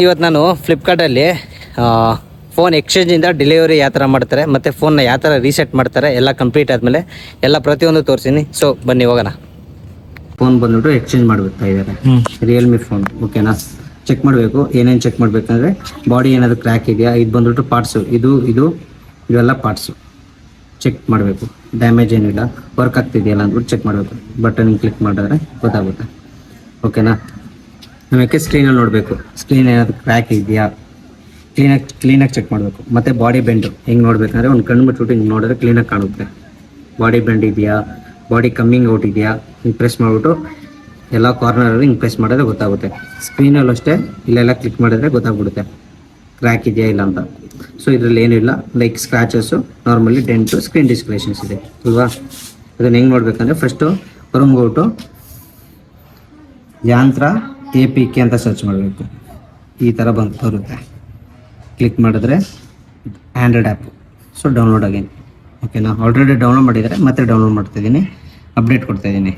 ಇವತ್ತು ನಾನು ಫ್ಲಿಪ್ಕಾರ್ಟಲ್ಲಿ ಫೋನ್ ಎಕ್ಸ್ಚೇಂಜಿಂದ ಡೆಲಿವರಿ ಯಾವ ಥರ ಮಾಡ್ತಾರೆ ಮತ್ತು ಫೋನ್ನ ಯಾವ ಥರ ರೀಸೆಟ್ ಮಾಡ್ತಾರೆ ಎಲ್ಲ ಕಂಪ್ಲೀಟ್ ಆದಮೇಲೆ ಎಲ್ಲ ಪ್ರತಿಯೊಂದು ತೋರಿಸ್ತೀನಿ. ಸೊ ಬನ್ನಿ ಹೋಗೋಣ. ಫೋನ್ ಬಂದ್ಬಿಟ್ಟು ಎಕ್ಸ್ಚೇಂಜ್ ಮಾಡ್ತಾ ಇದ್ದಾರೆ, ರಿಯಲ್ಮಿ ಫೋನ್. ಓಕೆನಾ, ಚೆಕ್ ಮಾಡಬೇಕು. ಏನೇನು ಚೆಕ್ ಮಾಡಬೇಕಂದ್ರೆ ಬಾಡಿ ಏನಾದರೂ ಕ್ರ್ಯಾಕ್ ಇದೆಯಾ, ಇದು ಬಂದ್ಬಿಟ್ಟು ಪಾರ್ಟ್ಸು, ಇವೆಲ್ಲ ಪಾರ್ಟ್ಸು ಚೆಕ್ ಮಾಡಬೇಕು. ಡ್ಯಾಮೇಜ್ ಏನಿಲ್ಲ, ವರ್ಕ್ ಆಗ್ತಿದೆಯಲ್ಲ ಅಂದ್ಬಿಟ್ಟು ಚೆಕ್ ಮಾಡಬೇಕು. ಬಟನ್ ಕ್ಲಿಕ್ ಮಾಡಿದ್ರೆ ಗೊತ್ತಾಗುತ್ತೆ. ಓಕೆನಾ, ನಮಗೆ ಸ್ಕ್ರೀನಲ್ಲಿ ನೋಡಬೇಕು, ಸ್ಕ್ರೀನ್ ಏನಾದರೂ ಕ್ರ್ಯಾಕ್ ಇದೆಯಾ ಕ್ಲೀನಾಗಿ ಚೆಕ್ ಮಾಡಬೇಕು. ಮತ್ತು ಬಾಡಿ ಬೆಂಡು ಹಿಂಗೆ ನೋಡಬೇಕಂದ್ರೆ ಒಂದು ಕಣ್ಣು ಬಿಟ್ಬಿಟ್ಟು ಹಿಂಗೆ ನೋಡಿದ್ರೆ ಕ್ಲೀನಾಗಿ ಕಾಣುತ್ತೆ. ಬಾಡಿ ಬೆಂಡ್ ಇದೆಯಾ, ಬಾಡಿ ಕಮ್ಮಿಂಗ್ ಔಟ್ ಇದೆಯಾ, ಹಿಂಗೆ ಪ್ರೆಸ್ ಮಾಡಿಬಿಟ್ಟು ಎಲ್ಲ ಕಾರ್ನರಲ್ಲಿ ಹಿಂಗೆ ಪ್ರೆಸ್ ಮಾಡಿದ್ರೆ ಗೊತ್ತಾಗುತ್ತೆ. ಸ್ಕ್ರೀನಲ್ಲೂ ಅಷ್ಟೇ ಇಲ್ಲೆಲ್ಲ ಕ್ಲಿಕ್ ಮಾಡಿದ್ರೆ ಗೊತ್ತಾಗ್ಬಿಡುತ್ತೆ ಕ್ರ್ಯಾಕ್ ಇದೆಯಾ ಇಲ್ಲ ಅಂತ. ಸೊ ಇದರಲ್ಲಿ ಏನಿಲ್ಲ, like scratches, normally dent, screen discolourations ಇದೆ ಅಲ್ವಾ. ಅದನ್ನು ಹೆಂಗೆ ನೋಡಬೇಕಂದ್ರೆ ಫಸ್ಟು ಹೊರಮ್ಬಿಟ್ಟು ಯಂತ್ರ APK ಅಂತ ಸರ್ಚ್ ಮಾಡಬೇಕು. ಈ ಥರ ಬರುತ್ತೆ. ಕ್ಲಿಕ್ ಮಾಡಿದ್ರೆ Android app. So download again. ಓಕೆನಾ, ಆಲ್ರೆಡಿ ಡೌನ್ಲೋಡ್ ಮಾಡಿದರೆ ಮತ್ತೆ ಡೌನ್ಲೋಡ್ ಮಾಡ್ತಾಯಿದ್ದೀನಿ, ಅಪ್ಡೇಟ್ ಕೊಡ್ತಾಯಿದ್ದೀನಿ.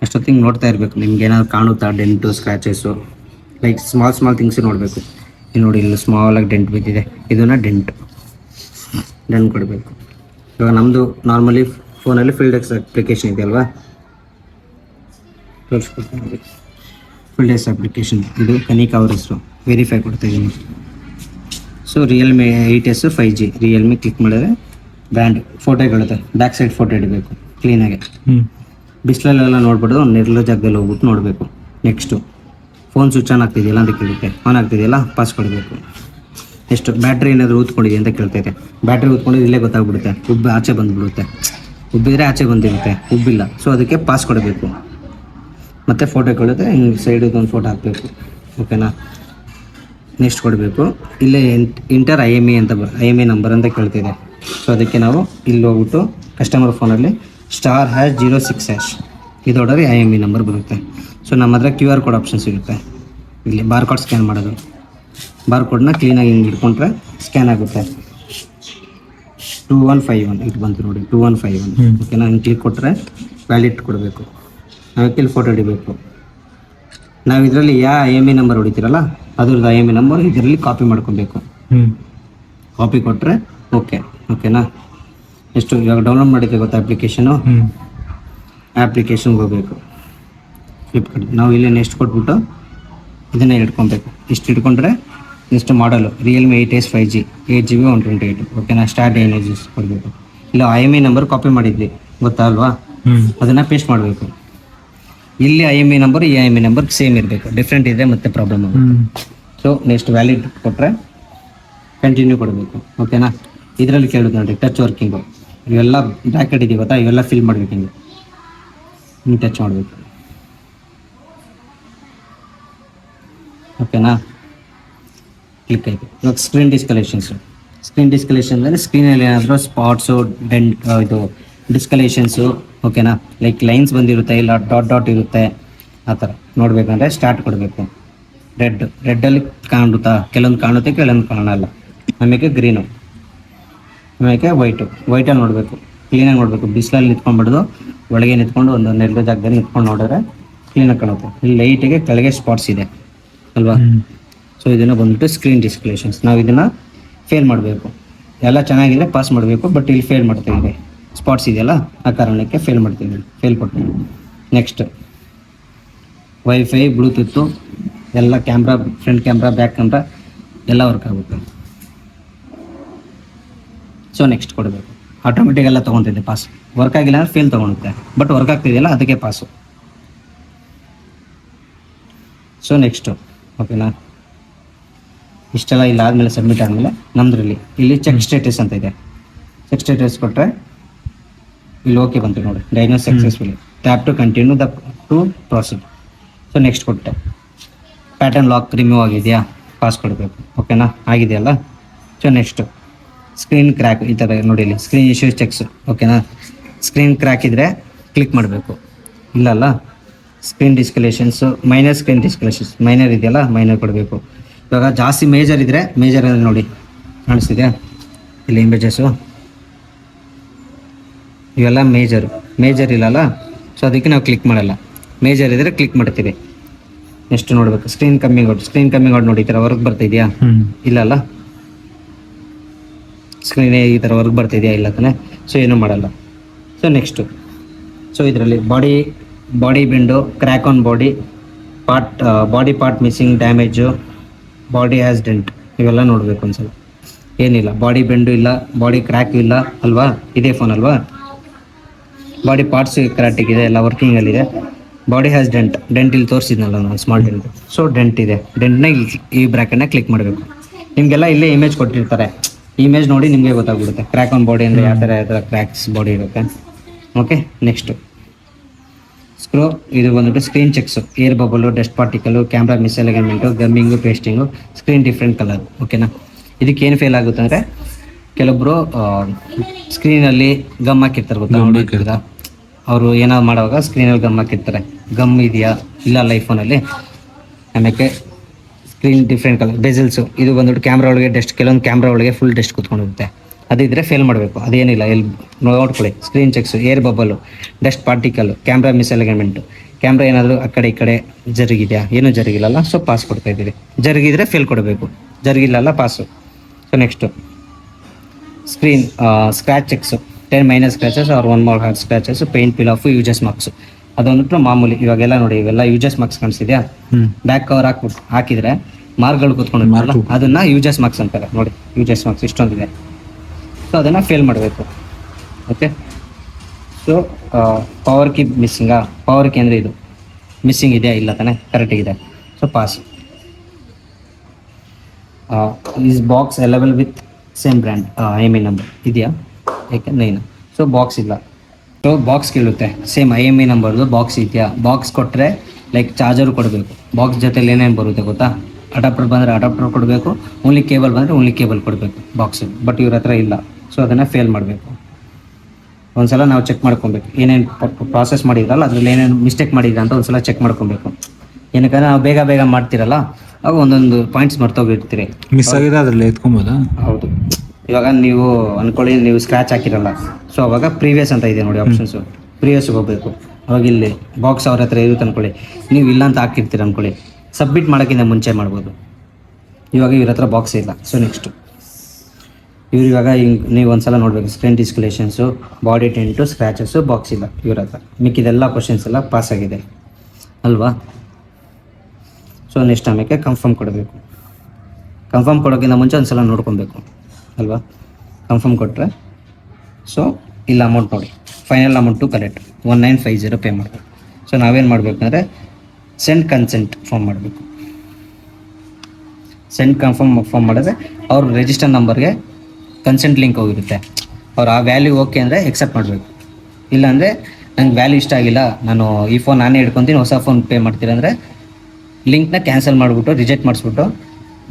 ಅಷ್ಟೊತ್ತಿಗೆ ನೋಡ್ತಾ ಇರಬೇಕು, ನಿಮ್ಗೆ ಏನಾದ್ರು ಕಾಣುತ್ತಾ dent, scratches, like small things ನೋಡಬೇಕು. ಇಲ್ಲಿ ನೋಡಿ, ಇಲ್ಲಿ ಸ್ಮಾಲಾಗಿ ಡೆಂಟ್ ಬಿದ್ದಿದೆ, ಇದನ್ನು ಡನ್ ಕೊಡಬೇಕು. ಇವಾಗ ನಮ್ಮದು ನಾರ್ಮಲಿ ಫೋನಲ್ಲಿ ಫೀಲ್ಡೆಕ್ಸ್ ಅಪ್ಲಿಕೇಶನ್ ಇದೆ ಅಲ್ವಾ, ತೋರಿಸ್ಕೊಡ್ತೀನಿ. ಫೀಲ್ಡೆಕ್ಸ್ ಅಪ್ಲಿಕೇಶನ್ ಇದು ಕನಿಕಾ ಅವ್ರ ಹೆಸರು, ವೆರಿಫೈ ಕೊಡ್ತಾಯಿದ್ದೀನಿ. So Realme 8S 5G Realme click ಮಾಡಿದ್ರೆ ಬ್ರ್ಯಾಂಡ್ ಫೋಟೋ ಇರುತ್ತೆ, ಬ್ಯಾಕ್ ಸೈಡ್ ಫೋಟೋ ಇಡಬೇಕು ಕ್ಲೀನಾಗಿ. ಬಿಸಿಲಲ್ಲೆಲ್ಲ ನೋಡ್ಬಿಟ್ಟು ಒಂದು ನಿರ್ಲ ಜಾಗದಲ್ಲಿ ಹೋಗ್ಬಿಟ್ಟು ನೋಡಬೇಕು. ನೆಕ್ಸ್ಟು ಫೋನ್ ಸ್ವಿಚ್ ಆನ್ ಆಗ್ತಿದೆಯಲ್ಲ ಅಂತ ಕೇಳುತ್ತೆ, ಆನ್ ಆಗ್ತಿದೆಯಲ್ಲ ಪಾಸ್ ಕೊಡಬೇಕು. ನೆಕ್ಸ್ಟು ಬ್ಯಾಟ್ರಿ ಏನಾದರೂ ಊದ್ಕೊಂಡಿದೆ ಅಂತ ಕೇಳ್ತೈತೆ, ಬ್ಯಾಟ್ರಿ ಊದ್ಕೊಂಡಿದ್ದು ಇಲ್ಲೇ ಗೊತ್ತಾಗ್ಬಿಡುತ್ತೆ, ಉಬ್ಬು ಆಚೆ ಬಂದುಬಿಡುತ್ತೆ. ಉಬ್ಬಿದ್ರೆ ಆಚೆ ಬಂದಿರುತ್ತೆ, ಉಬ್ಬಿಲ್ಲ. ಸೊ ಅದಕ್ಕೆ ಪಾಸ್ ಕೊಡಬೇಕು. ಮತ್ತು ಫೋಟೋ ಕೇಳುತ್ತೆ, ಹಿಂಗೆ ಸೈಡಿಗೆ ಫೋಟೋ ಹಾಕಬೇಕು. ಓಕೆನಾ, ನೆಕ್ಸ್ಟ್ ಕೊಡಬೇಕು. ಇಲ್ಲೇ ಇಂಟರ್ IMEI ಅಂತ IMEI ನಂಬರ್ ಅಂತ ಕೇಳ್ತಿದೆ. ಸೊ ಅದಕ್ಕೆ ನಾವು ಇಲ್ಲಿ ಹೋಗ್ಬಿಟ್ಟು ಕಸ್ಟಮರ್ ಫೋನಲ್ಲಿ *#06# ಇದು ಹೊಡೆದ್ರೆ IMEI ನಂಬರ್ ಬರುತ್ತೆ. ಸೊ ನಮ್ಮ ಹತ್ರ QR ಕೋಡ್ ಆಪ್ಷನ್ ಸಿಗುತ್ತೆ. ಇಲ್ಲಿ ಬಾರ್ ಕೋಡ್ ಸ್ಕ್ಯಾನ್ ಮಾಡೋದು, ಬಾರ್ ಕೋಡ್ನ ಕ್ಲೀನಾಗಿ ಹಿಂಗೆ ಇಟ್ಕೊಂಡ್ರೆ ಸ್ಕ್ಯಾನ್ ಆಗುತ್ತೆ. 2151 ಇದು ಬಂತು ನೋಡಿ, 2151. ಓಕೆನಾ, ಹಿಂಗೆ ಕ್ಲಿಕ್ ಕೊಟ್ಟರೆ ವ್ಯಾಲಿಡ್ ಕೊಡಬೇಕು. ನಾವು ಇಲ್ಲಿ ಫೋಟೋ ಹಿಡಿಬೇಕು. ನಾವು ಇದರಲ್ಲಿ ಯಾವ IMEI ನಂಬರ್ ಹೊಡಿತೀರಲ್ಲ ಅದ್ರದ್ದು IMEI ನಂಬರ್ ಇದರಲ್ಲಿ ಕಾಪಿ ಮಾಡ್ಕೊಬೇಕು. ಕಾಪಿ ಕೊಟ್ಟರೆ ಓಕೆನಾ. ಎಷ್ಟು ಇವಾಗ ಡೌನ್ಲೋಡ್ ಮಾಡಿದ್ದೆ ಗೊತ್ತಾ ಅಪ್ಲಿಕೇಶನು, ಅಪ್ಲಿಕೇಶನ್ಗೆ ಹೋಗಬೇಕು. ಫ್ಲಿಪ್ಕಾರ್ಟ್ ನಾವು ಇಲ್ಲಿ ನೆಕ್ಸ್ಟ್ ಕೊಟ್ಬಿಟ್ಟು ಇದನ್ನು ಇಟ್ಕೊಬೇಕು. ಇಷ್ಟು ಇಟ್ಕೊಂಡ್ರೆ ನೆಕ್ಸ್ಟ್ ಮಾಡಲು ರಿಯಲ್ಮಿ 8S 5G 8GB 128. ಓಕೆನಾ, ಸ್ಟಾರ್ಟ್ ಏನೇಜಸ್ ಕೊಡಬೇಕು. ಇಲ್ಲ IMEI ನಂಬರ್ ಕಾಪಿ ಮಾಡಿದ್ವಿ ಗೊತ್ತಾ ಅಲ್ವಾ, ಅದನ್ನು ಪೇಸ್ಟ್ ಮಾಡಬೇಕು. ಇಲ್ಲಿ IMEI ನಂಬರ್ ಈ IMEI ನಂಬರ್ ಸೇಮ್ ಇರಬೇಕು, ಡಿಫ್ರೆಂಟ್ ಇದೆ ಮತ್ತೆ ಪ್ರಾಬ್ಲಮ್ ಆಗುತ್ತೆ. ಸೊ ನೆಕ್ಸ್ಟ್ ವ್ಯಾಲಿಡ್ ಕೊಟ್ಟರೆ ಕಂಟಿನ್ಯೂ ಕೊಡಬೇಕು. ಓಕೆನಾ, ಇದರಲ್ಲಿ ಕೇಳುತ್ತೆ ನೋಡಿ ಟಚ್ ವರ್ಕಿಂಗು, ಇವೆಲ್ಲ ಬ್ರ್ಯಾಕೆಟ್ ಇದೆ ಗೊತ್ತಾ, ಇವೆಲ್ಲ ಫಿಲ್ ಮಾಡಬೇಕು. ಹಿಂಗೆ ಟಚ್ ಮಾಡಬೇಕು. ಓಕೆನಾ, ಕ್ಲಿಕ್ ಆಯಿತು. ಇವಾಗ ಸ್ಕ್ರೀನ್ ಡಿಸ್ಕಲೇಷನ್ಸ್ ಅಂದರೆ ಸ್ಕ್ರೀನಲ್ಲಿ ಏನಾದರೂ ಸ್ಪಾಟ್ಸು, ಡೆಂಟ್, ಇದು ಡಿಸ್ಕಲೇಷನ್ಸು. ಓಕೆನಾ, ಲೈಕ್ ಲೈನ್ಸ್ ಬಂದಿರುತ್ತೆ, ಇಲ್ಲ ಡಾಟ್ ಇರುತ್ತೆ, ಆ ಥರ ನೋಡಬೇಕಂದ್ರೆ ಸ್ಟಾರ್ಟ್ ಕೊಡಬೇಕು. ರೆಡ್ಡಲ್ಲಿ ಕಾಣುತ್ತಾ, ಕೆಲವೊಂದು ಕಾಣುತ್ತೆ ಕೆಲವೊಂದು ಕಾಣಲ್ಲ. ಆಮೇಲೆ ಗ್ರೀನು, ಆಮೇಲೆ ವೈಟಲ್ಲಿ ನೋಡಬೇಕು, ಕ್ಲೀನಾಗಿ ನೋಡಬೇಕು. ಬಿಸಿಲಲ್ಲಿ ನಿಂತ್ಕೊಂಡ್ಬಿಡ್ದು ಒಳಗೆ ನಿಂತ್ಕೊಂಡು ಒಂದು ನೆರಳು ಜಾಗದಲ್ಲಿ ನಿಂತ್ಕೊಂಡು ನೋಡಿದ್ರೆ ಕ್ಲೀನಾಗಿ ಕಾಣುತ್ತೆ. ಇಲ್ಲಿ ಲೈಟಿಗೆ ಕೆಳಗೆ ಸ್ಪಾಟ್ಸ್ ಇದೆ ಅಲ್ವಾ. ಸೊ ಇದನ್ನು ಬಂದ್ಬಿಟ್ಟು ಸ್ಕ್ರೀನ್ ಡಿಸ್ಕಲೇಷನ್ಸ್. ನಾವು ಇದನ್ನು ಫೇಲ್ ಮಾಡಬೇಕು. ಎಲ್ಲ ಚೆನ್ನಾಗಿದೆ ಪಾಸ್ ಮಾಡಬೇಕು, ಬಟ್ ಇಲ್ಲಿ ಫೇಲ್ ಮಾಡ್ತಾಯಿದೆ, ಸ್ಪಾಟ್ಸ್ ಇದೆಯಲ್ಲ ಆ ಕಾರಣಕ್ಕೆ ಫೇಲ್ ಮಾಡ್ತೀವಿ, ಫೇಲ್ ಕೊಡ್ತೀವಿ. ನೆಕ್ಸ್ಟ್ ವೈಫೈ, ಬ್ಲೂಟೂತು ಎಲ್ಲ, camera, front camera, back camera ಎಲ್ಲ ವರ್ಕ್ ಆಗುತ್ತೆ. ಸೊ ನೆಕ್ಸ್ಟ್ ಕೊಡಬೇಕು. ಆಟೋಮೆಟಿಕ್ ಎಲ್ಲ ತೊಗೊತಿದ್ದೆ ಪಾಸ್. ವರ್ಕ್ ಆಗಿಲ್ಲ ಅಂದರೆ ಫೇಲ್ ತೊಗೊಳುತ್ತೆ, ಬಟ್ ವರ್ಕ್ ಆಗ್ತಿದೆಯಲ್ಲ ಅದಕ್ಕೆ ಪಾಸು. ಸೊ ನೆಕ್ಸ್ಟು ಓಕೆನಾ, ಇಷ್ಟೆಲ್ಲ ಇಲ್ಲ ಆದಮೇಲೆ ಸಬ್ಮಿಟ್ ಆದಮೇಲೆ ನಮ್ಮದ್ರಲ್ಲಿ ಇಲ್ಲಿ ಚೆಕ್ ಸ್ಟೇಟಸ್ ಅಂತ ಇದೆ. ಚೆಕ್ ಸ್ಟೇಟಸ್ ಕೊಟ್ಟರೆ ಇಲ್ಲಿ ಓಕೆ ಬಂತು ನೋಡಿ, diagnose successfully, tap to continue to process. So next ಕೊಟ್ಟೆ. ಪ್ಯಾಟರ್ನ್ ಲಾಕ್ ರಿಮೂವ್ ಆಗಿದೆಯಾ, ಪಾಸ್ ಕೊಡಬೇಕು. ಓಕೆನಾ, ಆಗಿದೆಯಲ್ಲ. ಸೊ ನೆಕ್ಸ್ಟು ಸ್ಕ್ರೀನ್ ಕ್ರ್ಯಾಕ್, ಈ ಥರ ನೋಡಿ ಇಲ್ಲಿ ಸ್ಕ್ರೀನ್ ಇಶ್ಯೂಸ್ ಚೆಕ್ಸ್. ಓಕೆನಾ, ಸ್ಕ್ರೀನ್ ಕ್ರ್ಯಾಕ್ ಇದ್ದರೆ ಕ್ಲಿಕ್ ಮಾಡಬೇಕು, ಇಲ್ಲಲ್ಲ ಸ್ಕ್ರೀನ್ ಡಿಸ್ಕಲೇಷನ್ಸು, ಸ್ಕ್ರೀನ್ ಡಿಸ್ಕಲೇಷನ್ಸ್ ಮೈನರ್ ಇದೆಯಲ್ಲ, ಮೈನರ್ ಕೊಡಬೇಕು. ಇವಾಗ ಜಾಸ್ತಿ ಮೇಜರ್ ಇದ್ದರೆ ಮೇಜರಲ್ಲಿ ನೋಡಿ ಕಾಣಿಸ್ತಿದೆ ಇಲ್ಲಿ ಇಮೇಜಸ್ಸು, ಇವೆಲ್ಲ ಮೇಜರ್ ಇಲ್ಲಲ್ಲ. ಸೊ ಅದಕ್ಕೆ ನಾವು ಕ್ಲಿಕ್ ಮಾಡಲ್ಲ. ಮೇಜರ್ ಇದ್ದರೆ ಕ್ಲಿಕ್ ಮಾಡ್ತೀವಿ. ನೆಕ್ಸ್ಟ್ ನೋಡಬೇಕು ಸ್ಕ್ರೀನ್ ಕಮ್ಮಿಂಗ್ ಔಟ್ ನೋಡಿ ಈ ಥರ ವರ್ಕ್ ಬರ್ತಾ ಇದೆಯಾ, ಇಲ್ಲ ಅಲ್ಲ, ಸ್ಕ್ರೀನ್ ಈ ಥರ ವರ್ಕ್ ಬರ್ತಾ ಇದೆಯಾ, ಇಲ್ಲ ತಾನೆ. ಸೊ ಏನೂ ಮಾಡಲ್ಲ. ಸೊ ನೆಕ್ಸ್ಟು, ಸೊ ಇದರಲ್ಲಿ body bend, crack on body part missing, damage, body has dent, ಇವೆಲ್ಲ ನೋಡಬೇಕು ಒಂದ್ಸಲ. ಏನಿಲ್ಲ, ಬಾಡಿ ಬೆಂಡು ಇಲ್ಲ, ಬಾಡಿ ಕ್ರ್ಯಾಕ್ ಇಲ್ಲ ಅಲ್ವಾ, ಇದೇ ಫೋನ್ ಅಲ್ವಾ. ಬಾಡಿ ಪಾರ್ಟ್ಸ್ ಕರೆಕ್ಟಿಗಿದೆ, ಎಲ್ಲ ವರ್ಕಿಂಗಲ್ಲಿದೆ. ಬಾಡಿ ಹ್ಯಾಸ್ ಡೆಂಟ್ ಇಲ್ಲಿ ತೋರಿಸಿದ್ನಲ್ಲ ನಾನು, ಸ್ಮಾಲ್ ಡೆಂಟ್. ಸೊ ಡೆಂಟ್ ಇದೆ, ಡೆಂಟ್ನ ಈ ಬ್ರ್ಯಾಕೆಟ್ನ ಕ್ಲಿಕ್ ಮಾಡಬೇಕು. ನಿಮಗೆಲ್ಲ ಇಲ್ಲೇ ಇಮೇಜ್ ಕೊಟ್ಟಿರ್ತಾರೆ, ಇಮೇಜ್ ನೋಡಿ ನಿಮಗೆ ಗೊತ್ತಾಗ್ಬಿಡುತ್ತೆ ಕ್ರ್ಯಾಕ್ ಆನ್ ಬಾಡಿ ಅಂದರೆ ಯಾವ ಥರ ಕ್ರ್ಯಾಕ್ಸ್ ಬಾಡಿ ಇರುತ್ತೆ. ಓಕೆ, ನೆಕ್ಸ್ಟು ಸ್ಕ್ರೋ, ಇದು ಬಂದ್ಬಿಟ್ಟು screen checks, air bubble, dust particle, camera misalignment, gumming, pasting, screen different colour. ಓಕೆನಾ. ಇದಕ್ಕೆ ಏನು ಫೇಲ್ ಆಗುತ್ತೆ ಅಂದರೆ, ಕೆಲವೊಬ್ಬರು ಸ್ಕ್ರೀನಲ್ಲಿ ಗಮ್ ಹಾಕಿರ್ತಾರೆ, ಗೊತ್ತಾ, ಅವರು ಏನಾದ್ರು ಮಾಡುವಾಗ ಸ್ಕ್ರೀನಲ್ಲಿ ಗಮ್ ಹಾಕಿರ್ತಾರೆ. ಗಮ್ ಇದೆಯಾ, ಇಲ್ಲ ಐಫೋನಲ್ಲಿ. ಆಮೇಲೆ ಸ್ಕ್ರೀನ್ ಡಿಫ್ರೆಂಟ್ ಕಲರ್, ಬೆಜಲ್ಸು, ಇದು ಬಂದ್ಬಿಟ್ಟು ಕ್ಯಾಮ್ರಾ ಒಳಗೆ ಡಸ್ಟ್, ಕೆಲವೊಂದು ಕ್ಯಾಮ್ರಾ ಒಳಗೆ ಫುಲ್ ಡಸ್ಟ್ ಕೂತ್ಕೊಂಡಿರುತ್ತೆ, ಅದಿದ್ದರೆ ಫೇಲ್ ಮಾಡಬೇಕು. ಅದೇನಿಲ್ಲ, ಇಲ್ಲಿ ನೋಡ್ಕೊಳ್ಳಿ, screen checks, air bubble, dust particle, camera misalignment, camera ಏನಾದರೂ ಆ ಕಡೆ ಈ ಕಡೆ ಜರುಗಿದೆಯಾ, ಏನೂ ಜರುಗಿಲ್ಲಲ್ಲ, ಸೊ ಪಾಸ್ ಕೊಡ್ತಾ ಇದ್ದೀವಿ. ಜರುಗಿದ್ರೆ ಫೇಲ್ ಕೊಡಬೇಕು, ಜರುಗಿಲ್ಲಲ್ಲ pass. So next screen scratch checks, 10 minor scratches or 1 more hard scratches, paint peel off, usage marks. ಅದೊಂದ್ಬಿಟ್ಟು ಮಾಮೂಲಿ. ಇವಾಗೆಲ್ಲ ನೋಡಿ, ಇವೆಲ್ಲ ಯೂಜಸ್ ಮಾರ್ಕ್ಸ್ ಕಾಣಿಸಿದ್ಯಾ, ಬ್ಯಾಕ್ ಕವರ್ ಹಾಕಿದ್ರೆ ಮಾರ್ಕ್ಗಳು ಕೂತ್ಕೊಂಡಿರ್ತಾರಲ್ಲ, ಅದನ್ನು ಯೂಜಸ್ ಮಾರ್ಕ್ಸ್ ಅಂತಾರೆ. ನೋಡಿ, ಯೂಜಸ್ ಮಾರ್ಕ್ಸ್ ಇಷ್ಟೊಂದಿದೆ. ಸೊ ಅದನ್ನು ಫೇಲ್ ಮಾಡಬೇಕು. ಓಕೆ. ಸೊ ಪವರ್ ಕೀ ಮಿಸ್ಸಿಂಗಾ, ಪವರ್ ಕೀ ಅಂದರೆ ಇದು ಮಿಸ್ಸಿಂಗ್ ಇದೆಯಾ, ಇಲ್ಲ ತಾನೆ, ಕರೆಕ್ಟಿಗಿದೆ. So pass. Is box available with same brand, IMEI number ಇದೆಯಾ, ಯಾಕೆ 9. ಸೊ ಬಾಕ್ಸ್ ಇಲ್ಲ. ಸೊ ಬಾಕ್ಸ್ ಕೇಳುತ್ತೆ, ಸೇಮ್ IMEI ನಂಬರ್ದು ಬಾಕ್ಸ್ ಇದೆಯಾ. ಬಾಕ್ಸ್ ಕೊಟ್ಟರೆ ಲೈಕ್ ಚಾರ್ಜರು ಕೊಡಬೇಕು. ಬಾಕ್ಸ್ ಜೊತೆಲಿ ಏನೇನು ಬರುತ್ತೆ ಗೊತ್ತಾ, ಅಡಾಪ್ಟರ್ ಬಂದರೆ ಅಡಾಪ್ಟರ್ ಕೊಡಬೇಕು, ಓನ್ಲಿ ಕೇಬಲ್ ಬಂದರೆ ಓನ್ಲಿ ಕೇಬಲ್ ಕೊಡಬೇಕು ಬಾಕ್ಸು. ಬಟ್ ಇವ್ರ ಹತ್ರ ಇಲ್ಲ, ಸೊ ಅದನ್ನು ಫೇಲ್ ಮಾಡಬೇಕು. ಒಂದ್ಸಲ ನಾವು ಚೆಕ್ ಮಾಡ್ಕೊಬೇಕು, ಏನೇನು ಪ್ರಾಸೆಸ್ ಮಾಡಿದ್ರಲ್ಲ ಅದರಲ್ಲಿ ಏನೇನು ಮಿಸ್ಟೇಕ್ ಮಾಡಿದ್ರೆ ಅಂತ ಒಂದ್ಸಲ ಚೆಕ್ ಮಾಡ್ಕೊಬೇಕು. ಏನಕ್ಕೆ ನಾವು ಬೇಗ ಮಾಡ್ತಿರಲ್ಲ, ಆಗ ಒಂದೊಂದು ಪಾಯಿಂಟ್ಸ್ ಮರ್ತೋಗಿರ್ತೀರಿ, ಮಿಸ್ ಆಗಿದೆ, ಅದರಲ್ಲಿ ಎತ್ಕೊಬೋದಾ. ಹೌದು. ಇವಾಗ ನೀವು ಅಂದ್ಕೊಳ್ಳಿ, ನೀವು ಸ್ಕ್ರ್ಯಾಚ್ ಹಾಕಿರಲ್ಲ, ಸೊ ಅವಾಗ ಪ್ರೀವಿಯಸ್ ಅಂತ ಇದೆ ನೋಡಿ ಆಪ್ಷನ್ಸು, ಪ್ರೀವಿಯಸ್ಗೆ ಹೋಗಬೇಕು. ಅವಾಗ ಇಲ್ಲಿ ಬಾಕ್ಸ್ ಅವ್ರ ಹತ್ರ ಇರುತ್ತೆ ಅಂದ್ಕೊಳ್ಳಿ, ನೀವು ಇಲ್ಲ ಅಂತ ಹಾಕಿರ್ತೀರ ಅಂದ್ಕೊಳ್ಳಿ, ಸಬ್ಮಿಟ್ ಮಾಡೋಕ್ಕಿಂತ ಮುಂಚೆ ಮಾಡ್ಬೋದು. ಇವಾಗ ಇವ್ರ ಹತ್ರ ಬಾಕ್ಸ್ ಇಲ್ಲ. ಸೊ ನೆಕ್ಸ್ಟು ಇವ್ರು ಇವಾಗ ಹಿಂಗೆ ನೀವು ಒಂದ್ಸಲ ನೋಡಬೇಕು, screen discolourations, body tint, scratches, box ಇಲ್ಲ ಇವ್ರ ಹತ್ರ. ಮಿಕ್ಕಿದೆಲ್ಲ ಕ್ವಶನ್ಸ್ ಎಲ್ಲ ಪಾಸ್ ಆಗಿದೆ ಅಲ್ವಾ. ಸೊ ನೆಕ್ಸ್ಟ್ ಆಮೇಲೆ ಕನ್ಫರ್ಮ್ ಕೊಡಬೇಕು. ಕನ್ಫರ್ಮ್ ಕೊಡೋಕ್ಕಿಂತ ಮುಂಚೆ ಒಂದ್ಸಲ ನೋಡ್ಕೊಬೇಕು ಅಲ್ವಾ. ಕನ್ಫರ್ಮ್ ಕೊಟ್ಟರೆ ಸೊ ಇಲ್ಲ ಅಮೌಂಟ್ ನೋಡಿ, ಫೈನಲ್ ಅಮೌಂಟು ಕರೆಕ್ಟ್ 1950 ಪೇ ಮಾಡಬೇಕು. ಸೊ ನಾವೇನು ಮಾಡಬೇಕಂದ್ರೆ ಸೆಂಡ್ ಕನ್ಸೆಂಟ್ ಫಾರ್ಮ್ ಮಾಡಬೇಕು. ಸೆಂಡ್ ಕನ್ಫರ್ಮ್ ಫಾರ್ಮ್ ಮಾಡಿದ್ರೆ ಅವ್ರ ರಿಜಿಸ್ಟರ್ ನಂಬರ್ಗೆ ಕನ್ಸೆಂಟ್ ಲಿಂಕ್ ಹೋಗಿರುತ್ತೆ. ಅವ್ರು ಆ ವ್ಯಾಲ್ಯೂ ಓಕೆ ಅಂದರೆ ಎಕ್ಸೆಪ್ಟ್ ಮಾಡಬೇಕು. ಇಲ್ಲಾಂದರೆ ನಂಗೆ ವ್ಯಾಲ್ಯೂ ಇಷ್ಟ ಆಗಿಲ್ಲ, ನಾನು ಈ ಫೋನ್ ನಾನೇ ಹಿಡ್ಕೊತೀನಿ, ಹೊಸ ಫೋನ್ ಪೇ ಮಾಡ್ತೀರಂದರೆ ಲಿಂಕ್ನ ಕ್ಯಾನ್ಸಲ್ ಮಾಡಿಬಿಟ್ಟು ರಿಜೆಕ್ಟ್ ಮಾಡಿಸ್ಬಿಟ್ಟು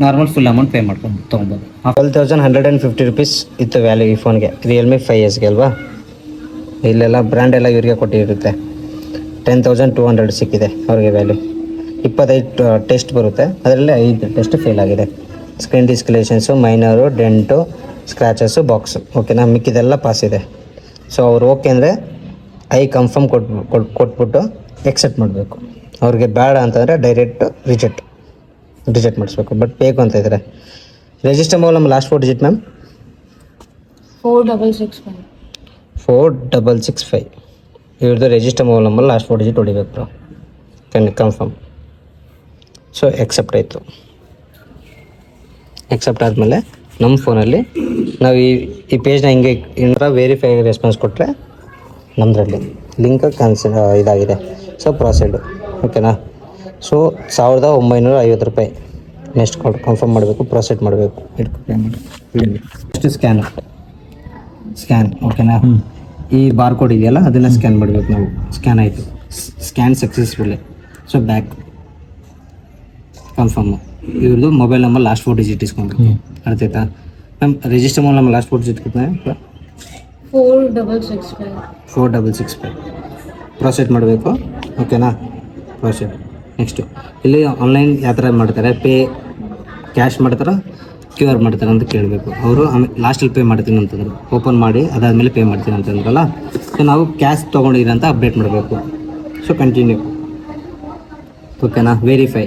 ನಾರ್ಮಲ್ ಫುಲ್ ಅಮೌಂಟ್ ಪೇ ಮಾಡ್ಕೊಂಡು ತೊಗೊಬೋದು. 12,150 ರೂಪೀಸ್ ಇತ್ತು ವ್ಯಾಲ್ಯೂ ಈ ಫೋನ್ಗೆ, ರಿಯಲ್ಮಿ 5S ಅಲ್ವಾ. ಇಲ್ಲೆಲ್ಲ ಬ್ರ್ಯಾಂಡ್ ಎಲ್ಲ ಇವರಿಗೆ ಕೊಟ್ಟಿರುತ್ತೆ. 10,200 ಸಿಕ್ಕಿದೆ ಅವ್ರಿಗೆ ವ್ಯಾಲ್ಯೂ. 25 ಟೆಸ್ಟ್ ಬರುತ್ತೆ, ಅದರಲ್ಲಿ 5 ಟೆಸ್ಟ್ ಫೇಲ್ ಆಗಿದೆ. Screen discolourations, minor, dent, scratches, box. ಓಕೆನಾ, ಮಿಕ್ಕಿದೆಲ್ಲ ಪಾಸ್ ಇದೆ. ಸೊ ಅವ್ರು ಓಕೆ ಅಂದರೆ ಕನ್ಫರ್ಮ್ ಕೊಟ್ಬಿಟ್ಟು ಎಕ್ಸೆಪ್ಟ್ ಮಾಡಬೇಕು. ಅವ್ರಿಗೆ ಬೇಡ ಅಂತಂದರೆ ಡೈರೆಕ್ಟ್ ರಿಜೆಕ್ಟ್ ಮಾಡಿಸ್ಬೇಕು. ಬಟ್ ಬೇಕು ಅಂತ ಇದ್ದಾರೆ. ರಿಜಿಸ್ಟರ್ ಮೊಬೈಲ್ ನಮ್ಮ ಲಾಸ್ಟ್ 4 ಡಿಜಿಟ್ ಮ್ಯಾಮ್ 4665. 4665. ಇವ್ರದ್ದು register mobile number last 4 digit ಹೊಡಿಬೇಕು ಬ್ರೋ. ಕನ್ಫರ್ಮ್. ಸೊ ಎಕ್ಸೆಪ್ಟ್ ಆಯಿತು. ಎಕ್ಸೆಪ್ಟ್ ಆದಮೇಲೆ ನಮ್ಮ ಫೋನಲ್ಲಿ ನಾವು ಈ ಪೇಜ್ನ ಹಿಂಗೆ ಏನಾರ ವೆರಿಫೈ ರೆಸ್ಪಾನ್ಸ್ ಕೊಟ್ಟರೆ ನಮ್ಮದ್ರಲ್ಲಿ ಲಿಂಕ್ ಇದಾಗಿದೆ. ಸೊ ಪ್ರೊಸೀಡು. ಓಕೆನಾ. ಸೊ 1950 ರೂಪಾಯಿ. ನೆಕ್ಸ್ಟ್ ಕನ್ಫರ್ಮ್ ಮಾಡಬೇಕು, ಪ್ರೊಸೀಡ್ ಮಾಡಬೇಕು. Next scan. ಓಕೆನಾ. ಈ ಬಾರ್ಕೋಡ್ ಇದೆಯಲ್ಲ ಅದನ್ನು ಸ್ಕ್ಯಾನ್ ಮಾಡಬೇಕು ನಾವು. ಸ್ಕ್ಯಾನ್ ಆಯಿತು, scan successful. So back confirm. ಇವ್ರದ್ದು ಮೊಬೈಲ್ ನಂಬರ್ ಲಾಸ್ಟ್ 4 ಡಿಜಿಟ್ ಇಸ್ಕೊಬೇಕು. ಅರ್ಥ ಆಯ್ತಾ ma'am. Register mobile number last 4 digit ಕಿತ್ನೆ 4665. ಪ್ರೊಸೀಡ್ ಮಾಡಬೇಕು. ಓಕೆನಾ. ಪ್ರೊಸೀಡ್. ನೆಕ್ಸ್ಟು ಇಲ್ಲಿ ಆನ್ಲೈನ್ ಯಾವ ಥರ ಮಾಡ್ತಾರೆ, ಕ್ಯಾಶ್ ಮಾಡ್ತಾರೋ QR ಮಾಡ್ತಾರೆ ಅಂತ ಕೇಳಬೇಕು. ಅವರು ಆಮೇಲೆ ಲಾಸ್ಟಲ್ಲಿ ಪೇ ಮಾಡ್ತೀನಿ ಅಂತಂದರು. ಓಪನ್ ಮಾಡಿ ಅದಾದಮೇಲೆ ಪೇ ಮಾಡ್ತೀನಿ ಅಂತಂದ್ರಲ್ಲ. ಸೊ ನಾವು ಕ್ಯಾಶ್ ತೊಗೊಂಡಿದ್ದೀರ ಅಂತ ಅಪ್ಡೇಟ್ ಮಾಡಬೇಕು. So continue. ಓಕೆನಾ. ವೆರಿಫೈ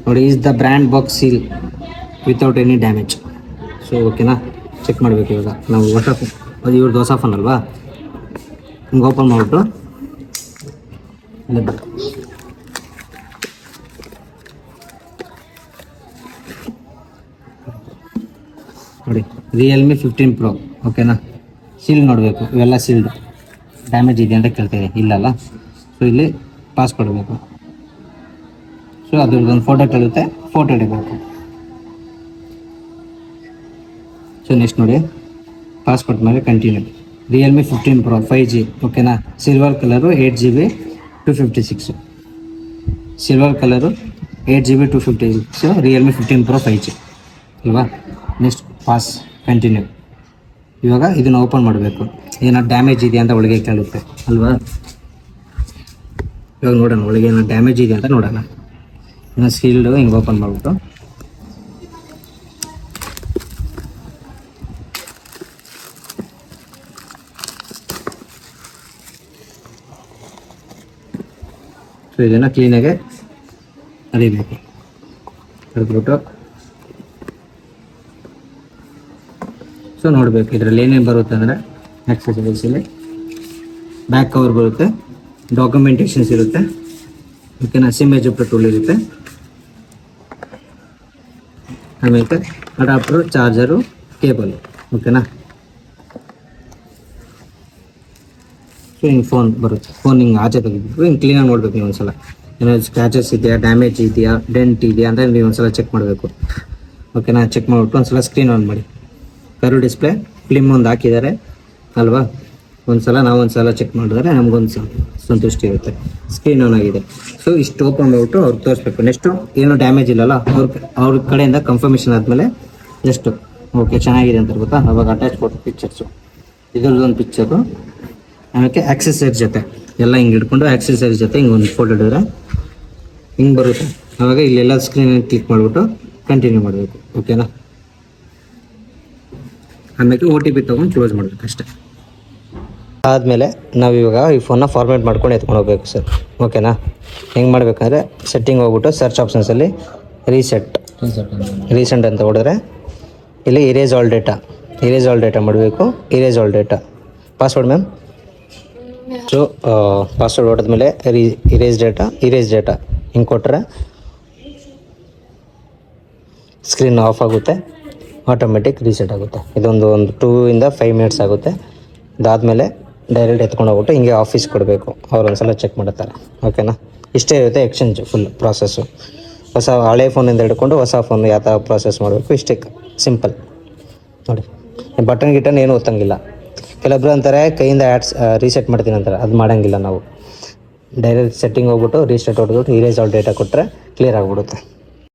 ನೋಡಿ, is the brand box seal without any damage. So ಓಕೆನಾ, ಚೆಕ್ ಮಾಡಬೇಕು ಇವಾಗ ನಾವು. ಹೊಸ ಅದು ಇವ್ರದ್ದು ಹೊಸ ಫೋನ್ ಅಲ್ವಾ, ಹಿಂಗೆ ಓಪನ್ ಮಾಡಿಬಿಟ್ಟು ನೋಡಿ, ರಿಯಲ್ಮಿ 15 Pro. ಓಕೆನಾ, ಸೀಲ್ ನೋಡಬೇಕು, ಇವೆಲ್ಲ ಸೀಲ್ಡ್. ಡ್ಯಾಮೇಜ್ ಇದೆ ಅಂತ ಕೇಳ್ತೀವಿ, ಇಲ್ಲಲ್ಲ. ಸೊ ಇಲ್ಲಿ ಪಾಸ್ ಕೊಡಬೇಕು. ಸೊ ಅದ್ರದ್ದೊಂದು ಫೋಟೋ ಕೇಳುತ್ತೆ, ಫೋಟೋ ಹಿಡಿಬೇಕು. ಸೊ ನೆಕ್ಸ್ಟ್ ನೋಡಿ, ಪಾಸ್ಪೋರ್ಟ್ ಮೇಲೆ ಕಂಟಿನ್ಯೂ. Realme 15 Pro 5G. ಓಕೆನಾ, silver colour 8GB 256. Silver colour 8GB 256 Realme 15 Pro 5G ಅಲ್ವಾ. Next pass continue. ಇವಾಗ ಇದನ್ನು ಓಪನ್ ಮಾಡಬೇಕು, ಏನಾದ್ರು ಡ್ಯಾಮೇಜ್ ಇದೆಯಾ ಅಂತ ಒಳಗೆ ಕೇಳುತ್ತೆ ಅಲ್ವಾ. ಇವಾಗ ನೋಡೋಣ ಒಳಗೆ ಏನೋ ಡ್ಯಾಮೇಜ್ ಇದೆ ಅಂತ ನೋಡೋಣ. ಇನ್ನು ಸೀಲ್ಡು ಹಿಂಗೆ ಓಪನ್ ಮಾಡಿಬಿಟ್ಟು ಸೊ ಇದನ್ನು ಕ್ಲೀನಾಗೆ ಅರಿಬೇಕು. ಅರಿದ್ಬಿಟ್ಟು ಸೊ ನೋಡಬೇಕು ಇದರಲ್ಲಿ ಏನೇನು ಬರುತ್ತೆ ಅಂದರೆ, ಆಕ್ಸೆಸರೀಸಲ್ಲಿ ಬ್ಯಾಕ್ ಕವರ್ ಬರುತ್ತೆ, ಡಾಕ್ಯುಮೆಂಟೇಷನ್ಸ್ ಇರುತ್ತೆ. ಓಕೆನಾ, ಸಿಮ್ ಎಜೆಕ್ಟರ್ ಟೂಲ್ ಇರುತ್ತೆ, ಆಮೇಲೆ ಅಡಾಪ್ಟರು, ಚಾರ್ಜರು, ಕೇಬಲ್. ಓಕೆನಾ, ಸೊ ಹಿಂಗೆ ಫೋನ್ ಬರುತ್ತೆ. ಫೋನ್ ಹಿಂಗೆ ಆಚೆ ತೆಗೆದ್ಬಿಟ್ಟು ಹಿಂಗೆ ಕ್ಲೀನಾಗಿ ನೋಡ್ಬೇಕು ನೀವು ಒಂದ್ಸಲ. ಏನಾದ್ರು ಸ್ಕ್ರ್ಯಾಚಸ್ ಇದೆಯಾ, ಡ್ಯಾಮೇಜ್ ಇದೆಯಾ, ಡೆಂಟ್ ಇದೆಯಾ ಅಂತ ನೀವು ಒಂದ್ಸಲ ಚೆಕ್ ಮಾಡಬೇಕು. ಓಕೆನಾ, ಚೆಕ್ ಮಾಡಿಬಿಟ್ಟು ಒಂದ್ಸಲ ಸ್ಕ್ರೀನ್ ಆನ್ ಮಾಡಿ. ಕರು ಡಿಸ್ಪ್ಲೇ ಫಿಲ್ಮ್ ಒಂದು ಹಾಕಿದ್ದಾರೆ ಅಲ್ವಾ. ನಾವು ಒಂದ್ಸಲ ಚೆಕ್ ಮಾಡಿದ್ರೆ ನಮಗೊಂದು ಸಂತುಷ್ಟಿ ಇರುತ್ತೆ. ಸ್ಕ್ರೀನ್ ಆನ್ ಆಗಿದೆ. ಸೊ ಇಷ್ಟು ಓಪನ್ ಮಾಡಿಬಿಟ್ಟು ಅವ್ರಿಗೆ ತೋರಿಸ್ಬೇಕು. ನೆಕ್ಸ್ಟು ಏನೂ ಡ್ಯಾಮೇಜ್ ಇಲ್ಲಲ್ಲ, ಅವ್ರ ಕಡೆಯಿಂದ ಕನ್ಫರ್ಮೇಷನ್ ಆದಮೇಲೆ ನೆಕ್ಸ್ಟು ಓಕೆ ಚೆನ್ನಾಗಿದೆ ಅಂತ ಗೊತ್ತಾ, ಅವಾಗ ಅಟ್ಯಾಚ್ ಫೋಟೋ ಪಿಕ್ಚರ್ಸು, ಇದರದ್ದೊಂದು ಪಿಕ್ಚರು, ಆಮೇಲೆ ಆಕ್ಸೆಸರೀಸ್ ಜೊತೆ ಎಲ್ಲ ಹಿಂಗೆ ಹಿಡ್ಕೊಂಡು ಆಕ್ಸೆಸರೀಸ್ ಜೊತೆ ಹಿಂಗೆ ಒಂದು ಫೋಟೋ ಹಿಡಿದ್ರೆ ಹಿಂಗೆ ಬರುತ್ತೆ. ಆವಾಗ ಇಲ್ಲೆಲ್ಲ ಸ್ಕ್ರೀನ್ ಕ್ಲಿಕ್ ಮಾಡಿಬಿಟ್ಟು ಕಂಟಿನ್ಯೂ ಮಾಡಬೇಕು. ಓಕೆನಾ, ಆಮೇಲೆ OTP ತೊಗೊಂಡು ಕ್ಲೋಸ್ ಮಾಡಬೇಕು ಅಷ್ಟೇ. ಆದಮೇಲೆ ನಾವು ಇವಾಗ ಈ ಫೋನ್ನ ಫಾರ್ಮೇಟ್ ಮಾಡ್ಕೊಂಡು ಎತ್ಕೊಂಡು ಹೋಗ್ಬೇಕು ಸರ್. ಓಕೆನಾ, ಹೆಂಗೆ ಮಾಡಬೇಕಂದ್ರೆ ಸೆಟ್ಟಿಂಗ್ ಹೋಗ್ಬಿಟ್ಟು ಸರ್ಚ್ ಆಪ್ಷನ್ಸಲ್ಲಿ ರೀಸೆಂಟ್ ಅಂತ ಹೊಡೆದ್ರೆ ಇಲ್ಲಿ ಇರೇಸ್ ಆಲ್ ಡೇಟಾ ಮಾಡಬೇಕು. Erase all data password ma'am. So password ಹೊಡೆದ್ಮೇಲೆ ಇರೇಸ್ ಡೇಟಾ ಹಿಂಗೆ ಕೊಟ್ಟರೆ ಸ್ಕ್ರೀನ್ ಆಫ್ ಆಗುತ್ತೆ, ಆಟೋಮೆಟಿಕ್ ರೀಸೆಟ್ ಆಗುತ್ತೆ. ಇದೊಂದು 2 ಇಂದ 5 ಮಿನಿಟ್ಸ್ ಆಗುತ್ತೆ. ಅದಾದಮೇಲೆ ಡೈರೆಕ್ಟ್ ಎತ್ಕೊಂಡು ಹೋಗ್ಬಿಟ್ಟು ಹಿಂಗೆ ಆಫೀಸ್ ಕೊಡಬೇಕು, ಅವ್ರು ಒಂದ್ಸಲ ಚೆಕ್ ಮಾಡುತ್ತಾರೆ. ಓಕೆನಾ, ಇಷ್ಟೇ ಇರುತ್ತೆ ಎಕ್ಸ್ಚೇಂಜ್ ಫುಲ್ ಪ್ರಾಸೆಸ್ಸು. ಹಳೆ ಫೋನಿಂದ ಹಿಡ್ಕೊಂಡು ಹೊಸ ಫೋನ್ ಯಾವ ಥರ ಪ್ರಾಸೆಸ್ ಮಾಡಬೇಕು ಇಷ್ಟೇ ಸಿಂಪಲ್. ನೋಡಿ, ಬಟನ್ ಏನೂ ಒತ್ತಂಗಿಲ್ಲ. ಕೆಲವೊಬ್ರು ಅಂತಾರೆ ಕೈಯಿಂದ ರೀಸೆಟ್ ಮಾಡ್ತೀನಿ ಅಂತಾರೆ, ಅದು ಮಾಡೋಂಗಿಲ್ಲ ನಾವು. ಡೈರೆಕ್ಟ್ ಸೆಟ್ಟಿಂಗ್ ಹೋಗ್ಬಿಟ್ಟು ರೀಸೆಟ್ ಹೊಡೆದ್ಬಿಟ್ಟು ಇರೇಸ್ ಆಲ್ ಡೇಟಾ ಕೊಟ್ಟರೆ ಕ್ಲಿಯರ್ ಆಗಿಬಿಡುತ್ತೆ.